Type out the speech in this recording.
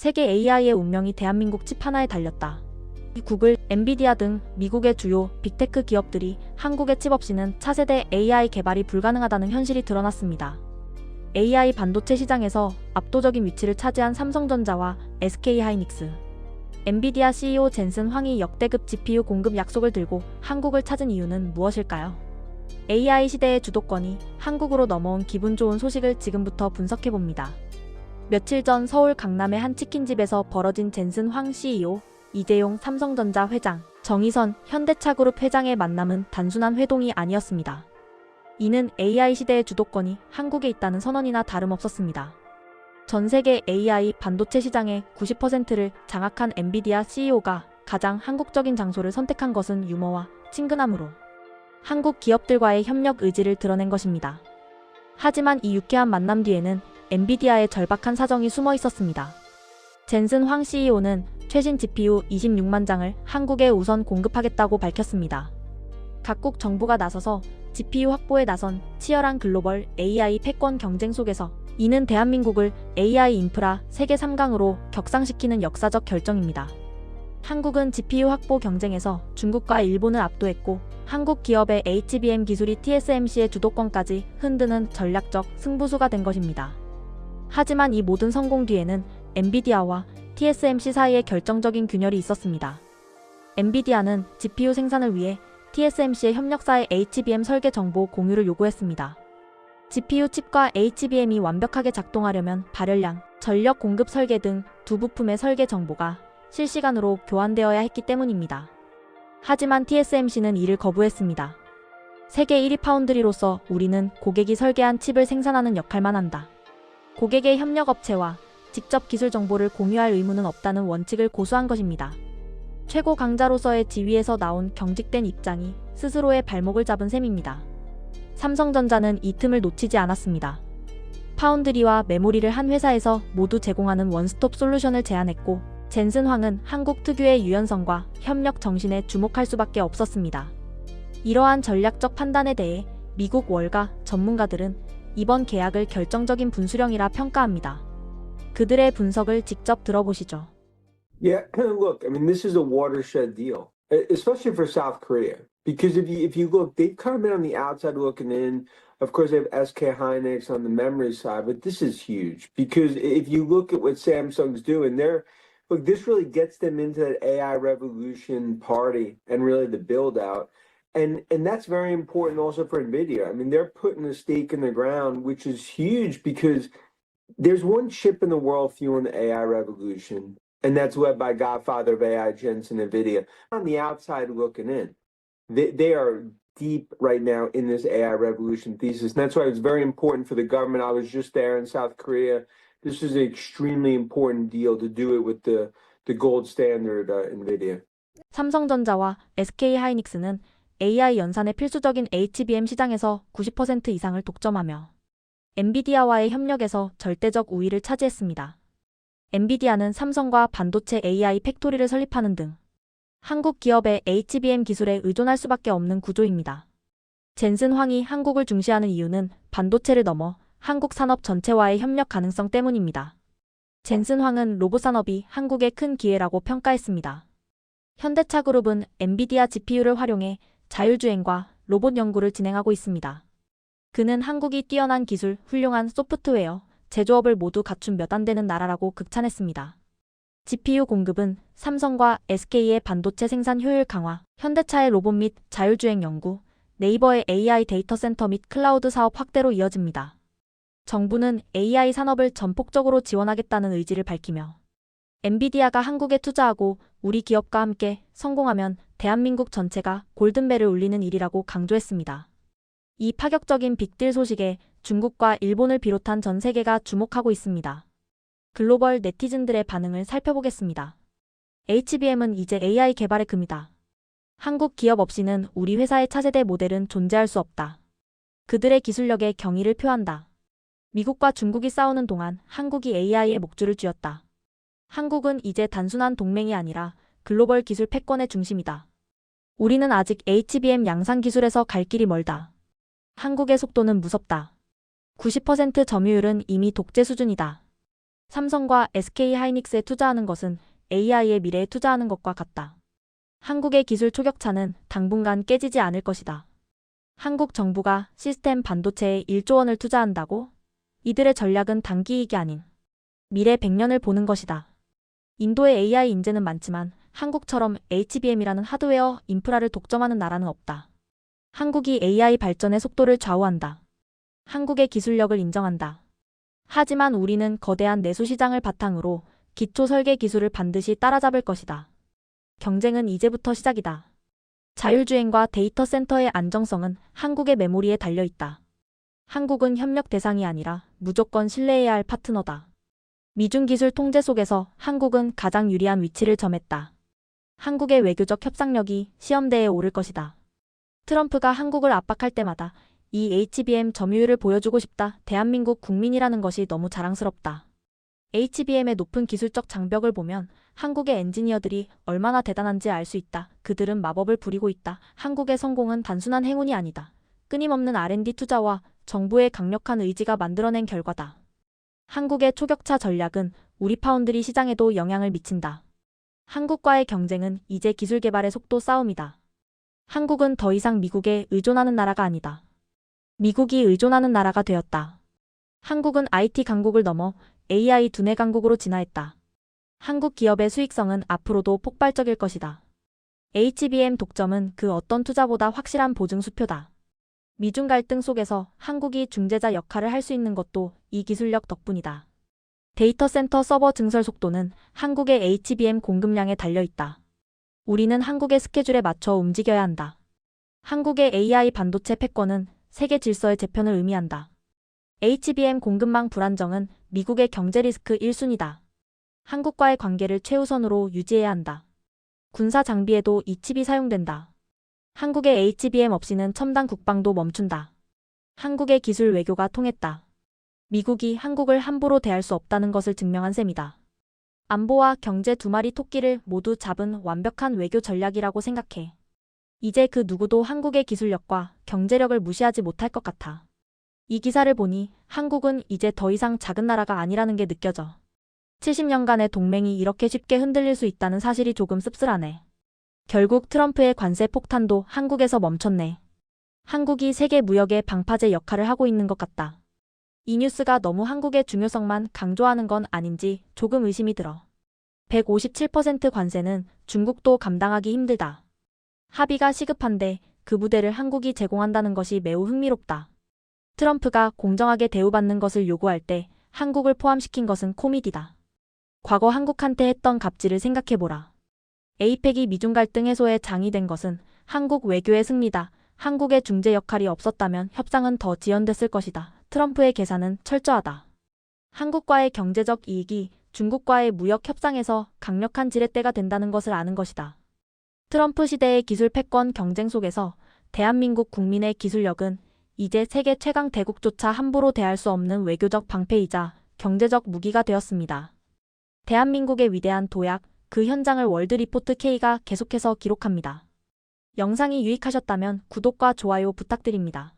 세계 AI의 운명이 대한민국 칩 하나에 달렸다. 구글, 엔비디아 등 미국의 주요 빅테크 기업들이 한국의 칩 없이는 차세대 AI 개발이 불가능하다는 현실이 드러났습니다. AI 반도체 시장에서 압도적인 위치를 차지한 삼성전자와 SK하이닉스, 엔비디아 CEO 젠슨 황이 역대급 GPU 공급 약속을 들고 한국을 찾은 이유는 무엇일까요? AI 시대의 주도권이 한국으로 넘어온 기분 좋은 소식을 지금부터 분석해봅니다. 며칠 전 서울 강남의 한 치킨집에서 벌어진 젠슨 황 CEO, 이재용 삼성전자 회장, 정의선 현대차그룹 회장의 만남은 단순한 회동이 아니었습니다. 이는 AI 시대의 주도권이 한국에 있다는 선언이나 다름없었습니다. 전 세계 AI 반도체 시장의 90%를 장악한 엔비디아 CEO가 가장 한국적인 장소를 선택한 것은 유머와 친근함으로 한국 기업들과의 협력 의지를 드러낸 것입니다. 하지만 이 유쾌한 만남 뒤에는 엔비디아의 절박한 사정이 숨어 있었습니다. 젠슨 황 CEO는 최신 GPU 26만 장을 한국에 우선 공급하겠다고 밝혔습니다. 각국 정부가 나서서 GPU 확보에 나선 치열한 글로벌 AI 패권 경쟁 속에서 이는 대한민국을 AI 인프라 세계 3강으로 격상시키는 역사적 결정입니다. 한국은 GPU 확보 경쟁에서 중국과 일본을 압도했고 한국 기업의 HBM 기술이 TSMC의 주도권까지 흔드는 전략적 승부수가 된 것입니다. 하지만 이 모든 성공 뒤에는 엔비디아와 TSMC 사이에 결정적인 균열이 있었습니다. 엔비디아는 GPU 생산을 위해 TSMC의 협력사의 HBM 설계 정보 공유를 요구했습니다. GPU 칩과 HBM이 완벽하게 작동하려면 발열량, 전력 공급 설계 등 두 부품의 설계 정보가 실시간으로 교환되어야 했기 때문입니다. 하지만 TSMC는 이를 거부했습니다. 세계 1위 파운드리로서 우리는 고객이 설계한 칩을 생산하는 역할만 한다. 고객의 협력업체와 직접 기술 정보를 공유할 의무는 없다는 원칙을 고수한 것입니다. 최고 강자로서의 지위에서 나온 경직된 입장이 스스로의 발목을 잡은 셈입니다. 삼성전자는 이 틈을 놓치지 않았습니다. 파운드리와 메모리를 한 회사에서 모두 제공하는 원스톱 솔루션을 제안했고 젠슨 황은 한국 특유의 유연성과 협력 정신에 주목할 수밖에 없었습니다. 이러한 전략적 판단에 대해 미국 월가 전문가들은 이번 계약을 결정적인 분수령이라 평가합니다. 그들의 분석을 직접 들어보시죠. Yeah, look, I mean, this is a watershed deal, especially for South Korea. Because if you look, they've come in on the outside looking in. Of course, they have SK Hynix on the memory side, but this is huge. Because if you look at what Samsung's doing, look, this really gets them into that AI revolution party and really the build out. And that's very important also for NVIDIA. I mean, they're putting a stake in the ground, which is huge because there's one chip in the world fueling the AI revolution, and that's led by Godfather of AI, Jensen NVIDIA. On the outside looking in, they are deep right now in this AI revolution thesis. And that's why it's very important for the government. I was just there in South Korea. This is an extremely important deal to do it with the gold standard NVIDIA. 삼성전자와 SK하이닉스는 AI 연산의 필수적인 HBM 시장에서 90% 이상을 독점하며 엔비디아와의 협력에서 절대적 우위를 차지했습니다. 엔비디아는 삼성과 반도체 AI 팩토리를 설립하는 등 한국 기업의 HBM 기술에 의존할 수밖에 없는 구조입니다. 젠슨 황이 한국을 중시하는 이유는 반도체를 넘어 한국 산업 전체와의 협력 가능성 때문입니다. 젠슨 황은 로봇 산업이 한국의 큰 기회라고 평가했습니다. 현대차그룹은 엔비디아 GPU를 활용해 자율주행과 로봇 연구를 진행하고 있습니다. 그는 한국이 뛰어난 기술, 훌륭한 소프트웨어, 제조업을 모두 갖춘 몇 안 되는 나라라고 극찬했습니다. GPU 공급은 삼성과 SK의 반도체 생산 효율 강화, 현대차의 로봇 및 자율주행 연구, 네이버의 AI 데이터 센터 및 클라우드 사업 확대로 이어집니다. 정부는 AI 산업을 전폭적으로 지원하겠다는 의지를 밝히며 엔비디아가 한국에 투자하고 우리 기업과 함께 성공하면 대한민국 전체가 골든벨을 울리는 일이라고 강조했습니다. 이 파격적인 빅딜 소식에 중국과 일본을 비롯한 전 세계가 주목하고 있습니다. 글로벌 네티즌들의 반응을 살펴보겠습니다. HBM은 이제 AI 개발의 금이다. 한국 기업 없이는 우리 회사의 차세대 모델은 존재할 수 없다. 그들의 기술력에 경의를 표한다. 미국과 중국이 싸우는 동안 한국이 AI의 목줄을 쥐었다. 한국은 이제 단순한 동맹이 아니라 글로벌 기술 패권의 중심이다. 우리는 아직 HBM 양산 기술에서 갈 길이 멀다. 한국의 속도는 무섭다. 90% 점유율은 이미 독재 수준이다. 삼성과 SK하이닉스에 투자하는 것은 AI의 미래에 투자하는 것과 같다. 한국의 기술 초격차는 당분간 깨지지 않을 것이다. 한국 정부가 시스템 반도체에 1조 원을 투자한다고? 이들의 전략은 단기이익이 아닌 미래 100년을 보는 것이다. 인도의 AI 인재는 많지만 한국처럼 HBM이라는 하드웨어 인프라를 독점하는 나라는 없다. 한국이 AI 발전의 속도를 좌우한다. 한국의 기술력을 인정한다. 하지만 우리는 거대한 내수 시장을 바탕으로 기초 설계 기술을 반드시 따라잡을 것이다. 경쟁은 이제부터 시작이다. 자율주행과 데이터 센터의 안정성은 한국의 메모리에 달려있다. 한국은 협력 대상이 아니라 무조건 신뢰해야 할 파트너다. 미중 기술 통제 속에서 한국은 가장 유리한 위치를 점했다. 한국의 외교적 협상력이 시험대에 오를 것이다. 트럼프가 한국을 압박할 때마다 이 HBM 점유율을 보여주고 싶다. 대한민국 국민이라는 것이 너무 자랑스럽다. HBM의 높은 기술적 장벽을 보면 한국의 엔지니어들이 얼마나 대단한지 알 수 있다. 그들은 마법을 부리고 있다. 한국의 성공은 단순한 행운이 아니다. 끊임없는 R&D 투자와 정부의 강력한 의지가 만들어낸 결과다. 한국의 초격차 전략은 우리 파운드리 시장에도 영향을 미친다. 한국과의 경쟁은 이제 기술 개발의 속도 싸움이다. 한국은 더 이상 미국에 의존하는 나라가 아니다. 미국이 의존하는 나라가 되었다. 한국은 IT 강국을 넘어 AI 두뇌 강국으로 진화했다. 한국 기업의 수익성은 앞으로도 폭발적일 것이다. HBM 독점은 그 어떤 투자보다 확실한 보증 수표다. 미중 갈등 속에서 한국이 중재자 역할을 할 수 있는 것도 이 기술력 덕분이다. 데이터 센터 서버 증설 속도는 한국의 HBM 공급량에 달려있다. 우리는 한국의 스케줄에 맞춰 움직여야 한다. 한국의 AI 반도체 패권은 세계 질서의 재편을 의미한다. HBM 공급망 불안정은 미국의 경제 리스크 1순위다. 한국과의 관계를 최우선으로 유지해야 한다. 군사 장비에도 이 칩이 사용된다. 한국의 HBM 없이는 첨단 국방도 멈춘다. 한국의 기술 외교가 통했다. 미국이 한국을 함부로 대할 수 없다는 것을 증명한 셈이다. 안보와 경제 두 마리 토끼를 모두 잡은 완벽한 외교 전략이라고 생각해. 이제 그 누구도 한국의 기술력과 경제력을 무시하지 못할 것 같아. 이 기사를 보니 한국은 이제 더 이상 작은 나라가 아니라는 게 느껴져. 70년간의 동맹이 이렇게 쉽게 흔들릴 수 있다는 사실이 조금 씁쓸하네. 결국 트럼프의 관세 폭탄도 한국에서 멈췄네. 한국이 세계 무역의 방파제 역할을 하고 있는 것 같다. 이 뉴스가 너무 한국의 중요성만 강조하는 건 아닌지 조금 의심이 들어. 157% 관세는 중국도 감당하기 힘들다. 합의가 시급한데 그 부대를 한국이 제공한다는 것이 매우 흥미롭다. 트럼프가 공정하게 대우받는 것을 요구할 때 한국을 포함시킨 것은 코미디다. 과거 한국한테 했던 갑질을 생각해보라. 에이펙이 미중 갈등 해소에 장이 된 것은 한국 외교의 승리다. 한국의 중재 역할이 없었다면 협상은 더 지연됐을 것이다. 트럼프의 계산은 철저하다. 한국과의 경제적 이익이 중국과의 무역 협상에서 강력한 지렛대가 된다는 것을 아는 것이다. 트럼프 시대의 기술 패권 경쟁 속에서 대한민국 국민의 기술력은 이제 세계 최강 대국조차 함부로 대할 수 없는 외교적 방패이자 경제적 무기가 되었습니다. 대한민국의 위대한 도약, 그 현장을 월드리포트 K가 계속해서 기록합니다. 영상이 유익하셨다면 구독과 좋아요 부탁드립니다.